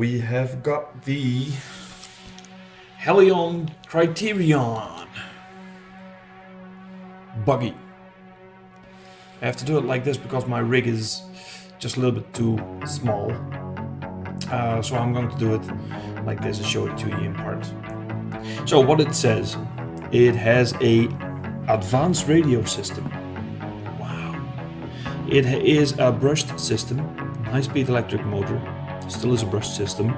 we have got the Helion Criterion buggy. I have to do it like this because my rig is just a little bit too small. So I'm going to do it like this and show it to you in parts. So what it says, it has a advanced radio system. Wow. It is a brushed system, high-speed electric motor, still is a brushed system,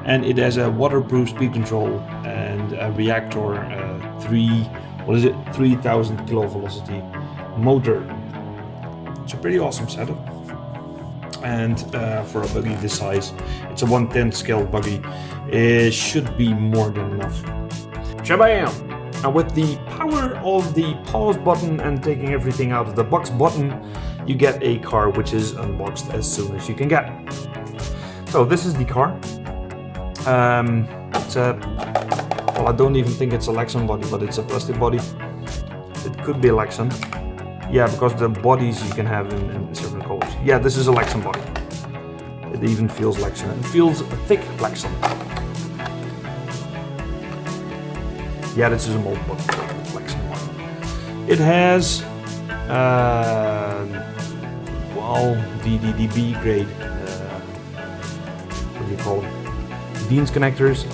and it has a waterproof speed control and a reactor 3000 kilovelocity motor. It's a pretty awesome setup. And for a buggy this size, it's a 1/10 scale buggy. It should be more than enough. Shabam! Now with the power of the pause button and taking everything out of the box button, you get a car which is unboxed as soon as you can get. So this is the car. It's a, well, I don't even think it's a Lexan body, but it's a plastic body. It could be a Lexan. Yeah, because the bodies you can have in certain colors. Yeah, this is a Lexan body. It even feels Lexan. It feels thick Lexan. Yeah, this is a mold body, Lexan one. It has, well, the B grade, what do you call them? Beans connectors.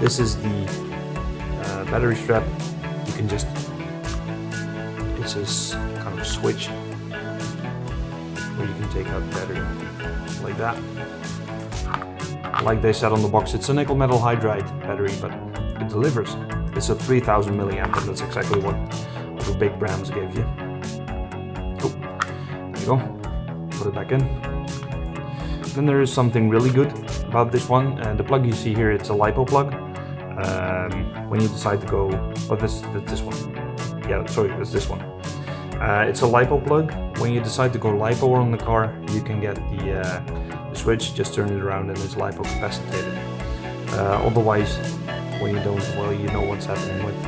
This is the battery strap. You can just, it's a kind of switch where you can take out the battery like that. Like they said on the box, it's a nickel metal hydride battery, but it delivers. It's a 3000 milliamp, and that's exactly what the big brands gave you. Oh, there you go. Put it back in. Then there is something really good about this one. The plug you see here, it's a LiPo plug. When you decide to go, oh, that's this one. Yeah, sorry, it's this one. It's a LiPo plug. When you decide to go LiPo on the car, you can get the switch, just turn it around and it's LiPo capacitated. Otherwise, when you don't, well, you know what's happening with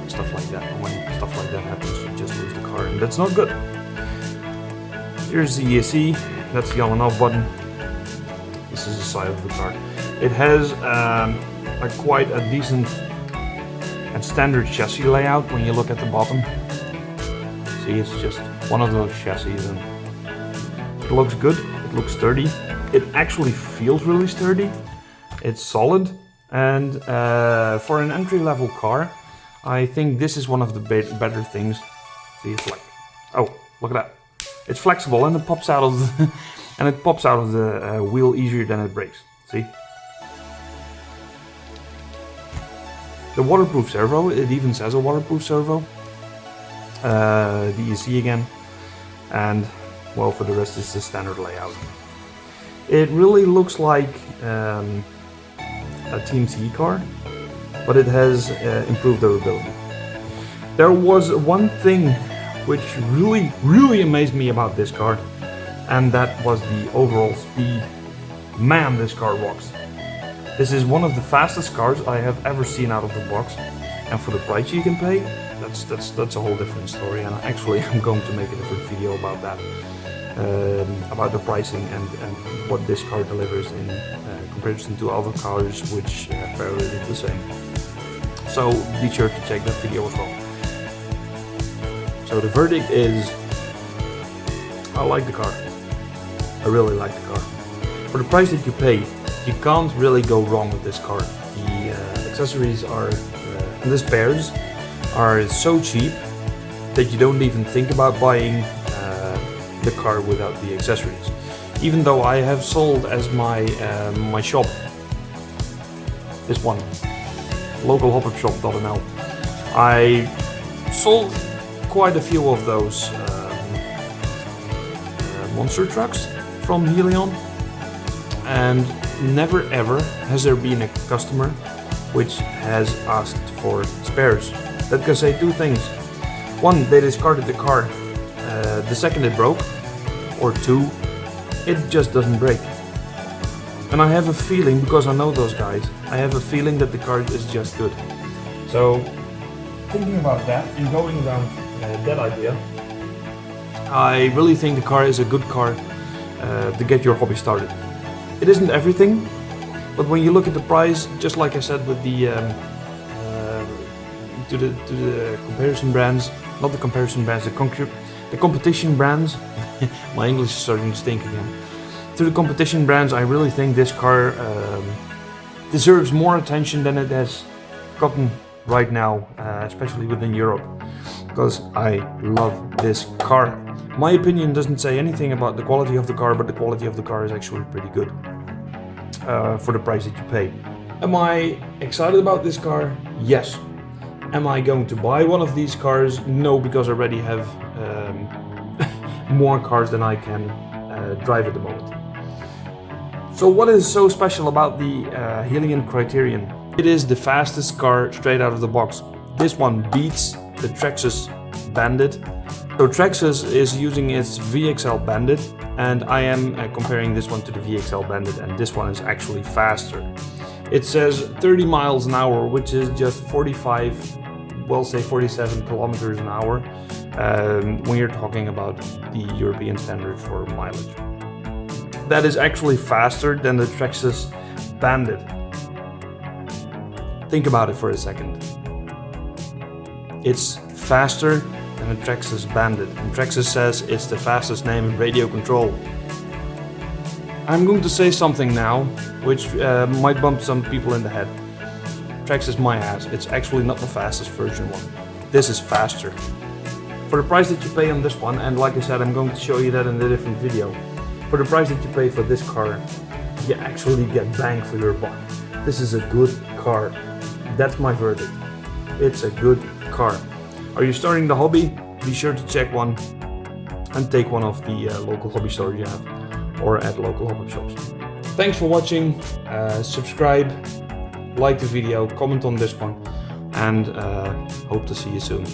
stuff like that. And when stuff like that happens, you just lose the car, and that's not good. Here's the ESC, that's the on and off button. This is the side of the car. It has quite a decent and standard chassis layout when you look at the bottom. See, it's just one of those chassis, and it looks good, it looks sturdy. It actually feels really sturdy. It's solid, and for an entry-level car, I think this is one of the better things. See, it's like, oh, look at that! It's flexible and it pops out of the wheel easier than it breaks. See, the waterproof servo. It even says a waterproof servo. The ESC again, and well, for the rest, it's the standard layout. It really looks like a Team C car, but it has improved durability. There was one thing which really amazed me about this car, and that was the overall speed. Man, this car rocks. This is one of the fastest cars I have ever seen out of the box, and for the price you can pay, that's a whole different story. And actually, I'm going to make a different video about that, about the pricing and what this car delivers in comparison to other cars which fairly look the same. So be sure to check that video as well. So the verdict is, I like the car. I really like the car. For the price that you pay, you can't really go wrong with this car. The accessories are, and the spares are so cheap that you don't even think about buying the car without the accessories. Even though I have sold as my my shop, this one, localhopupshop.nl, I sold quite a few of those monster trucks from Helion, and never ever has there been a customer which has asked for spares. That can say two things. One, they discarded the car. The second, it broke. Or two, it just doesn't break. And I have a feeling, because I know those guys, I have a feeling that the car is just good. So, thinking about that and going around that idea, I really think the car is a good car to get your hobby started. It isn't everything, but when you look at the price, just like I said with the to the comparison brands, not the comparison brands, the competition brands. My English is starting to stink again. To the competition brands, I really think this car deserves more attention than it has gotten right now, especially within Europe, because I love this car. My opinion doesn't say anything about the quality of the car, but the quality of the car is actually pretty good for the price that you pay. Am I excited about this car? Yes. Am I going to buy one of these cars? No, because I already have more cars than I can drive at the moment. So what is so special about the Helion Criterion? It is the fastest car straight out of the box. This one beats the Traxxas Bandit. So Traxxas is using its VXL Bandit, and I am comparing this one to the VXL Bandit, and this one is actually faster. It says 30 miles an hour, which is just 45, well, say 47 kilometers an hour when you're talking about the European standard for mileage. That is actually faster than the Traxxas Bandit. Think about it for a second. It's faster than a Traxxas Bandit, and Traxxas says it's the fastest name in radio control. I'm going to say something now, which might bump some people in the head. Traxxas my ass, it's actually not the fastest version one. This is faster. For the price that you pay on this one, and like I said, I'm going to show you that in a different video. For the price that you pay for this car, you actually get bang for your buck. This is a good car. That's my verdict. It's a good car. Are you starting the hobby? Be sure to check one and take one of the local hobby stores you have, or at local hobby shops. Thanks for watching. Subscribe, like the video, comment on this one, and hope to see you soon.